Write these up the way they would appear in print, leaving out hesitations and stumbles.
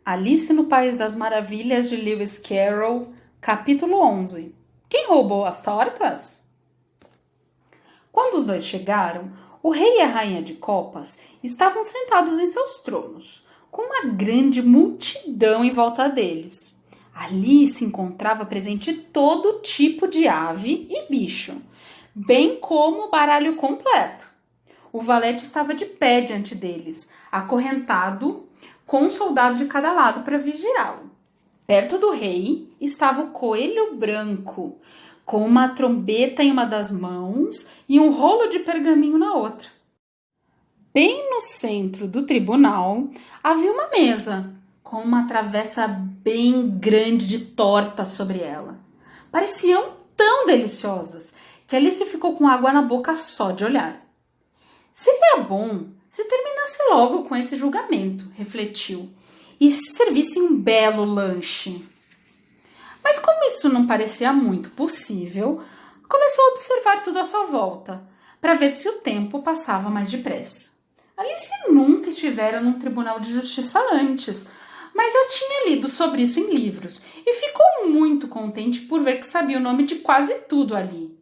Alice no País das Maravilhas de Lewis Carroll, capítulo 11. Quem roubou as tortas? Quando os dois chegaram, o rei e a rainha de copas estavam sentados em seus tronos, com uma grande multidão em volta deles. Ali se encontrava presente todo tipo de ave e bicho, bem como o baralho completo. O valete estava de pé diante deles, acorrentado, com um soldado de cada lado para vigiá-lo. Perto do rei estava o coelho branco, com uma trombeta em uma das mãos e um rolo de pergaminho na outra. Bem no centro do tribunal havia uma mesa, com uma travessa bem grande de torta sobre ela. Pareciam tão deliciosas que Alice ficou com água na boca só de olhar. Seria bom se terminasse logo com esse julgamento, refletiu, e se servisse um belo lanche. Mas como isso não parecia muito possível, começou a observar tudo à sua volta, para ver se o tempo passava mais depressa. Alice nunca estivera num tribunal de justiça antes, mas já tinha lido sobre isso em livros, e ficou muito contente por ver que sabia o nome de quase tudo ali.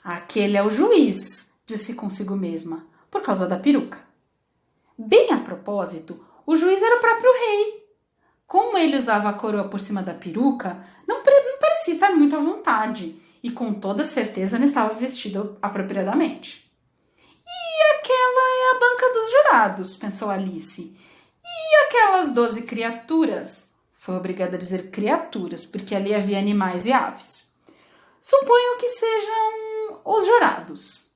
Aquele é o juiz, disse consigo mesma, por causa da peruca. Bem a propósito, o juiz era o próprio rei. Como ele usava a coroa por cima da peruca, não parecia estar muito à vontade, e com toda certeza não estava vestido apropriadamente. E aquela é a banca dos jurados, pensou Alice. E aquelas 12 criaturas? Foi obrigada a dizer criaturas, porque ali havia animais e aves. Suponho que sejam os jurados.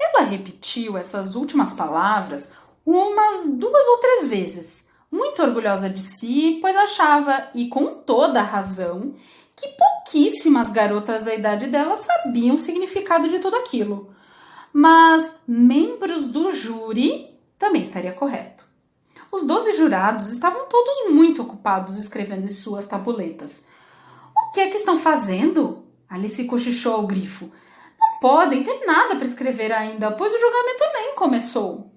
Ela repetiu essas últimas palavras umas 2 ou 3 vezes, muito orgulhosa de si, pois achava, e com toda a razão, que pouquíssimas garotas da idade dela sabiam o significado de tudo aquilo. Mas membros do júri também estaria correto. Os 12 jurados estavam todos muito ocupados escrevendo em suas tabuletas. O que é que estão fazendo? Alice cochichou ao grifo. Não podem ter nada para escrever ainda, pois o julgamento nem começou.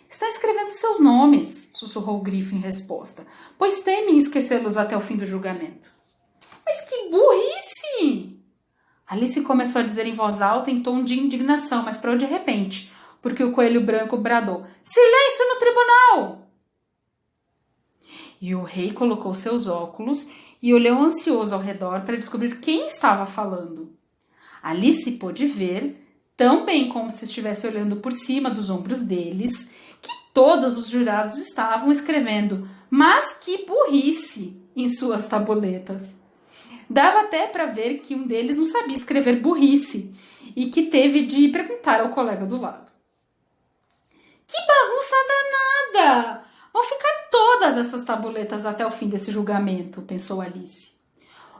Está escrevendo seus nomes, sussurrou o grifo em resposta, pois temem esquecê-los até o fim do julgamento. Mas que burrice! Alice começou a dizer em voz alta em tom de indignação, mas parou de repente, porque o coelho branco bradou: Silêncio no tribunal! E o rei colocou seus óculos e olhou ansioso ao redor para descobrir quem estava falando. Alice pôde ver, tão bem como se estivesse olhando por cima dos ombros deles, que todos os jurados estavam escrevendo "mas que burrice" em suas tabuletas. Dava até para ver que um deles não sabia escrever burrice e que teve de perguntar ao colega do lado. Que bagunça danada! Vão ficar todas essas tabuletas até o fim desse julgamento, pensou Alice.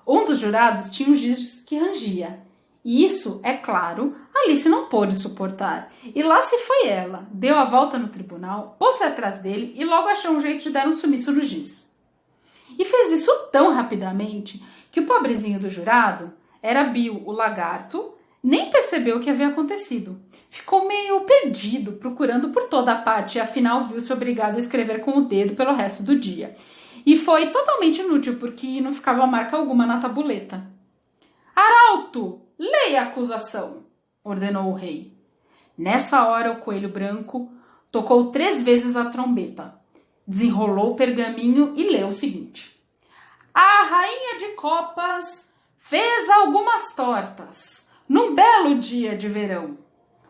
Um dos jurados tinha um giz que rangia. E isso, é claro, Alice não pôde suportar. E lá se foi ela, deu a volta no tribunal, pôs-se atrás dele e logo achou um jeito de dar um sumiço no giz. E fez isso tão rapidamente que o pobrezinho do jurado, era Bill, o lagarto, nem percebeu o que havia acontecido. Ficou meio perdido, procurando por toda a parte e afinal viu-se obrigado a escrever com o dedo pelo resto do dia. E foi totalmente inútil, porque não ficava marca alguma na tabuleta. Arauto, leia a acusação, ordenou o rei. Nessa hora o coelho branco tocou 3 vezes a trombeta, desenrolou o pergaminho e leu o seguinte: A rainha de copas fez algumas tortas num belo dia de verão.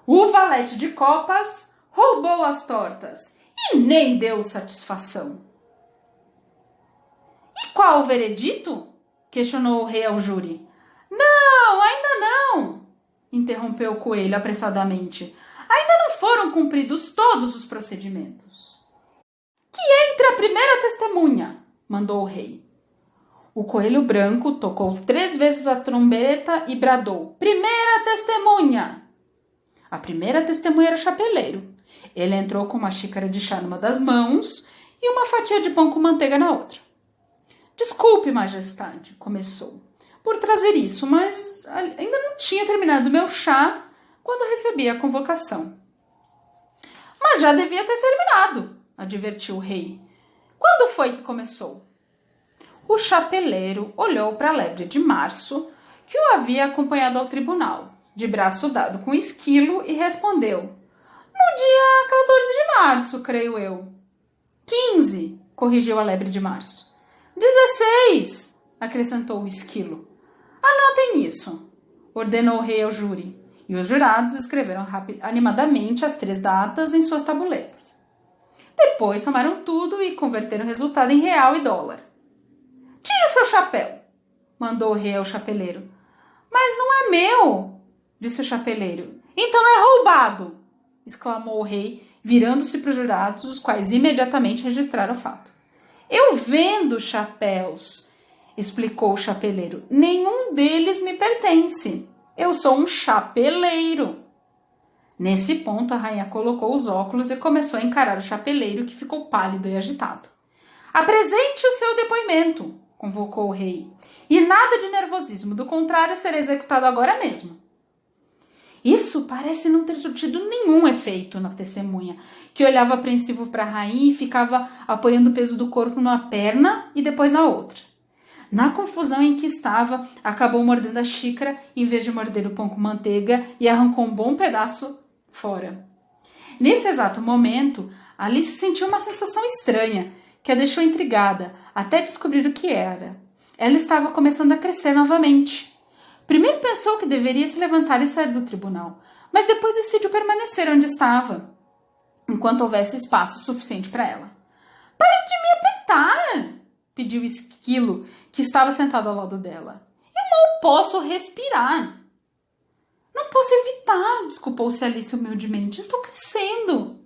O valete de copas roubou as tortas e nem deu satisfação. E qual o veredito? Questionou o rei ao júri. Não, ainda não, interrompeu o coelho apressadamente. Ainda não foram cumpridos todos os procedimentos. Que entre a primeira testemunha, mandou o rei. O coelho branco tocou 3 vezes a trombeta e bradou: Primeira testemunha! A primeira testemunha era o chapeleiro. Ele entrou com uma xícara de chá numa das mãos e uma fatia de pão com manteiga na outra. Desculpe, majestade, começou, por trazer isso, mas ainda não tinha terminado meu chá quando recebi a convocação. Mas já devia ter terminado, advertiu o rei. Quando foi que começou? O chapeleiro olhou para a lebre de março, que o havia acompanhado ao tribunal, de braço dado com o esquilo, e respondeu: no dia 14 de março, creio eu. 15, corrigiu a lebre de março. 16, acrescentou o esquilo. Anotem isso, ordenou o rei ao júri, e os jurados escreveram animadamente as 3 datas em suas tabuletas. Depois somaram tudo e converteram o resultado em real e dólar. Tire o seu chapéu, mandou o rei ao chapeleiro. Mas não é meu, disse o chapeleiro. Então é roubado, exclamou o rei, virando-se para os jurados, os quais imediatamente registraram o fato. Eu vendo chapéus, explicou o chapeleiro. Nenhum deles me pertence. Eu sou um chapeleiro. Nesse ponto, a rainha colocou os óculos e começou a encarar o chapeleiro, que ficou pálido e agitado. Apresente o seu depoimento, convocou o rei. E nada de nervosismo, do contrário, será executado agora mesmo. Isso parece não ter surtido nenhum efeito na testemunha, que olhava apreensivo para a rainha e ficava apoiando o peso do corpo numa perna e depois na outra. Na confusão em que estava, acabou mordendo a xícara em vez de morder o pão com manteiga e arrancou um bom pedaço fora. Nesse exato momento, Alice sentiu uma sensação estranha, que a deixou intrigada, até descobrir o que era. Ela estava começando a crescer novamente. Primeiro pensou que deveria se levantar e sair do tribunal, mas depois decidiu permanecer onde estava, enquanto houvesse espaço suficiente para ela. Pare de me apertar, pediu o esquilo, que estava sentado ao lado dela. Eu mal posso respirar. Não posso evitar, desculpou-se Alice humildemente. Estou crescendo.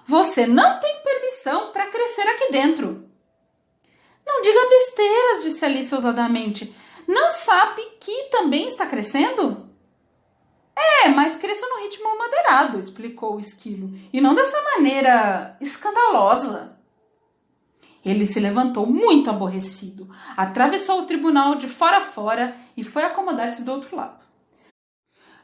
Você não tem permissão para crescer aqui dentro. Não diga besteiras, disse Alice ousadamente. Não sabe que também está crescendo? Mas cresça no ritmo moderado, explicou o esquilo, e não dessa maneira escandalosa. Ele se levantou muito aborrecido, atravessou o tribunal de fora a fora e foi acomodar-se do outro lado.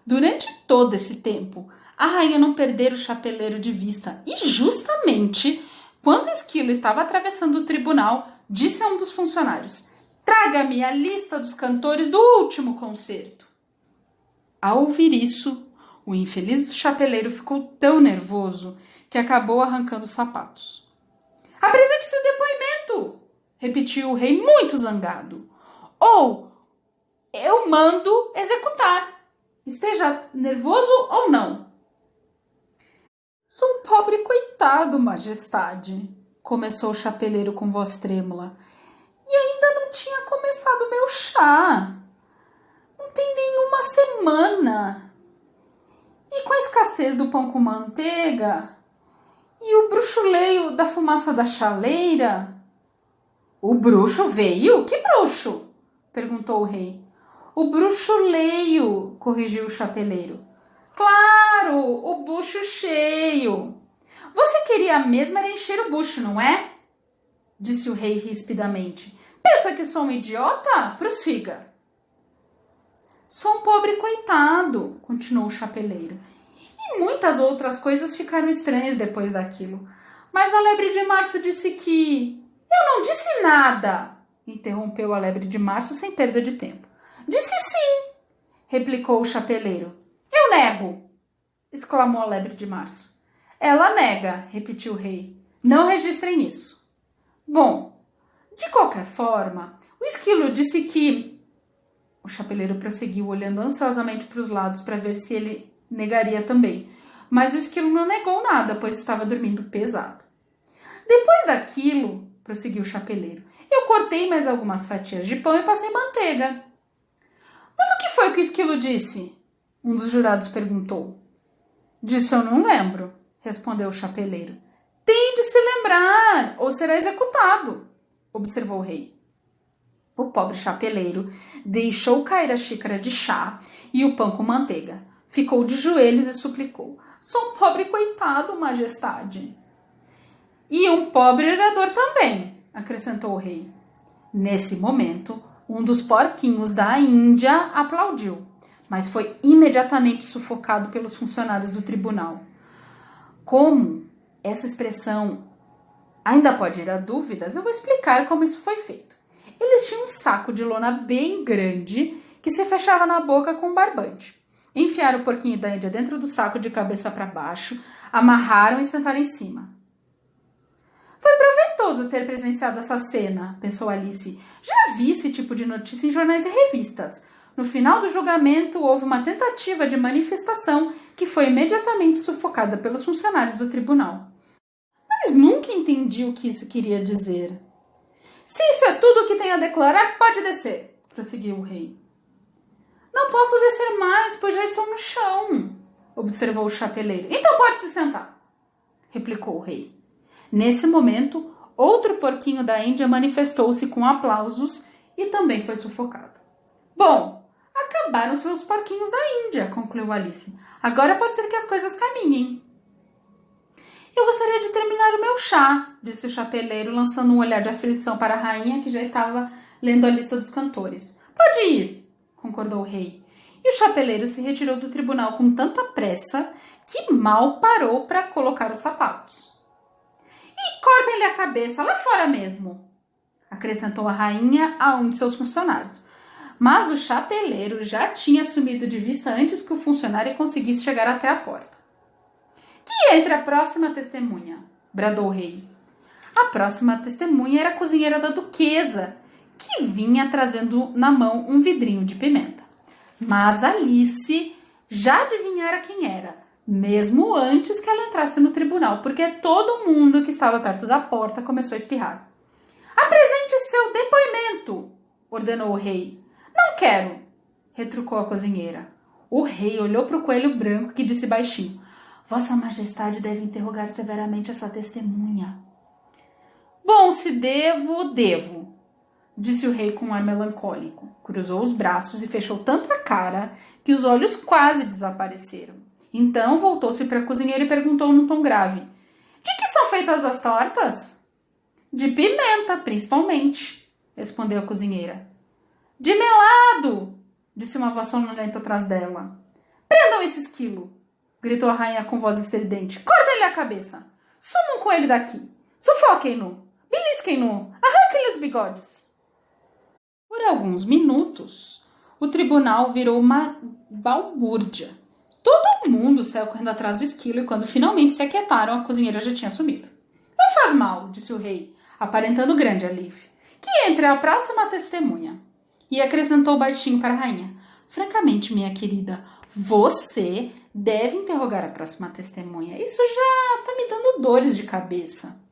Durante todo esse tempo, a rainha não perdera o chapeleiro de vista e justamente quando o esquilo estava atravessando o tribunal, disse a um dos funcionários: traga-me a lista dos cantores do último concerto. Ao ouvir isso, o infeliz do chapeleiro ficou tão nervoso que acabou arrancando os sapatos. Apresente seu depoimento, repetiu o rei muito zangado. Ou eu mando executar, esteja nervoso ou não. Sou um pobre coitado, majestade, começou o chapeleiro com voz trêmula. E ainda não tinha começado meu chá. Não tem nenhuma semana. E com a escassez do pão com manteiga e o bruxuleio da fumaça da chaleira... O bruxo veio? Que bruxo? Perguntou o rei. O bruxuleio, corrigiu o chapeleiro. Claro, o bucho cheio. Você queria mesmo era encher o bucho, não é? Disse o rei rispidamente. Pensa que sou um idiota? Prossiga. Sou um pobre coitado, continuou o chapeleiro. E muitas outras coisas ficaram estranhas depois daquilo. Mas a lebre de março disse que... Eu não disse nada, interrompeu a lebre de março sem perda de tempo. Disse sim, replicou o chapeleiro. Eu nego, exclamou a lebre de março. Ela nega, repetiu o rei. Não registrem isso. Bom, de qualquer forma, o esquilo disse que... O chapeleiro prosseguiu, olhando ansiosamente para os lados para ver se ele negaria também. Mas o esquilo não negou nada, pois estava dormindo pesado. Depois daquilo, prosseguiu o chapeleiro, eu cortei mais algumas fatias de pão e passei manteiga. Mas o que foi que o esquilo disse? Um dos jurados perguntou. Disso eu não lembro, respondeu o chapeleiro. Tem de se lembrar, ou será executado, observou o rei. O pobre chapeleiro deixou cair a xícara de chá e o pão com manteiga. Ficou de joelhos e suplicou. Sou um pobre coitado, majestade. E um pobre orador também, acrescentou o rei. Nesse momento, um dos porquinhos da Índia aplaudiu, mas foi imediatamente sufocado pelos funcionários do tribunal. Como essa expressão Ainda pode ir a dúvidas, eu vou explicar como isso foi feito. Eles tinham um saco de lona bem grande que se fechava na boca com um barbante. Enfiaram o porquinho da Índia dentro do saco de cabeça para baixo, amarraram e sentaram em cima. Foi proveitoso ter presenciado essa cena, pensou Alice. Já vi esse tipo de notícia em jornais e revistas. No final do julgamento, houve uma tentativa de manifestação que foi imediatamente sufocada pelos funcionários do tribunal. Mas nunca entendi o que isso queria dizer. Se isso é tudo o que tem a declarar, pode descer, prosseguiu o rei. Não posso descer mais, pois já estou no chão, observou o chapeleiro. Então pode se sentar, replicou o rei. Nesse momento, outro porquinho da Índia manifestou-se com aplausos e também foi sufocado. Bom, acabaram seus porquinhos da Índia, concluiu Alice. Agora pode ser que as coisas caminhem. Eu gostaria de terminar o meu chá, disse o chapeleiro, lançando um olhar de aflição para a rainha, que já estava lendo a lista dos cantores. Pode ir, concordou o rei. E o chapeleiro se retirou do tribunal com tanta pressa que mal parou para colocar os sapatos. E cortem-lhe a cabeça lá fora mesmo, acrescentou a rainha a um de seus funcionários. Mas o chapeleiro já tinha sumido de vista antes que o funcionário conseguisse chegar até a porta. Que entre a próxima testemunha, bradou o rei. A próxima testemunha era a cozinheira da duquesa, que vinha trazendo na mão um vidrinho de pimenta. Mas Alice já adivinhara quem era, mesmo antes que ela entrasse no tribunal, porque todo mundo que estava perto da porta começou a espirrar. Apresente seu depoimento, ordenou o rei. Não quero, retrucou a cozinheira. O rei olhou para o coelho branco, que disse baixinho: Vossa Majestade deve interrogar severamente essa testemunha. Bom, se devo, disse o rei com um ar melancólico. Cruzou os braços e fechou tanto a cara que os olhos quase desapareceram. Então voltou-se para a cozinheira e perguntou num tom grave: De que são feitas as tortas? De pimenta, principalmente, respondeu a cozinheira. De melado, disse uma voz sonolenta atrás dela. Prendam esse esquilo, gritou a rainha com voz estridente. Cortem-lhe a cabeça. Sumam com ele daqui. Sufoquem-no. Belisquem-no. Arranquem-lhe os bigodes. Por alguns minutos, o tribunal virou uma balbúrdia. Todo mundo saiu correndo atrás do esquilo e quando finalmente se aquietaram, a cozinheira já tinha sumido. Não faz mal, disse o rei, aparentando grande alívio. Que entre a próxima testemunha. E acrescentou baixinho para a rainha. Francamente, minha querida, você deve interrogar a próxima testemunha. Isso já está me dando dores de cabeça.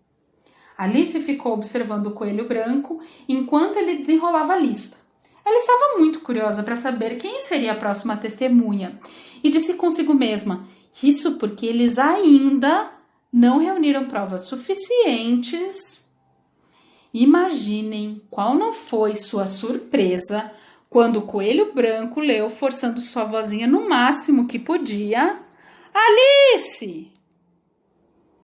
Alice ficou observando o coelho branco enquanto ele desenrolava a lista. Ela estava muito curiosa para saber quem seria a próxima testemunha e disse consigo mesma: isso porque eles ainda não reuniram provas suficientes. Imaginem qual não foi sua surpresa quando o coelho branco leu, forçando sua vozinha no máximo que podia: Alice!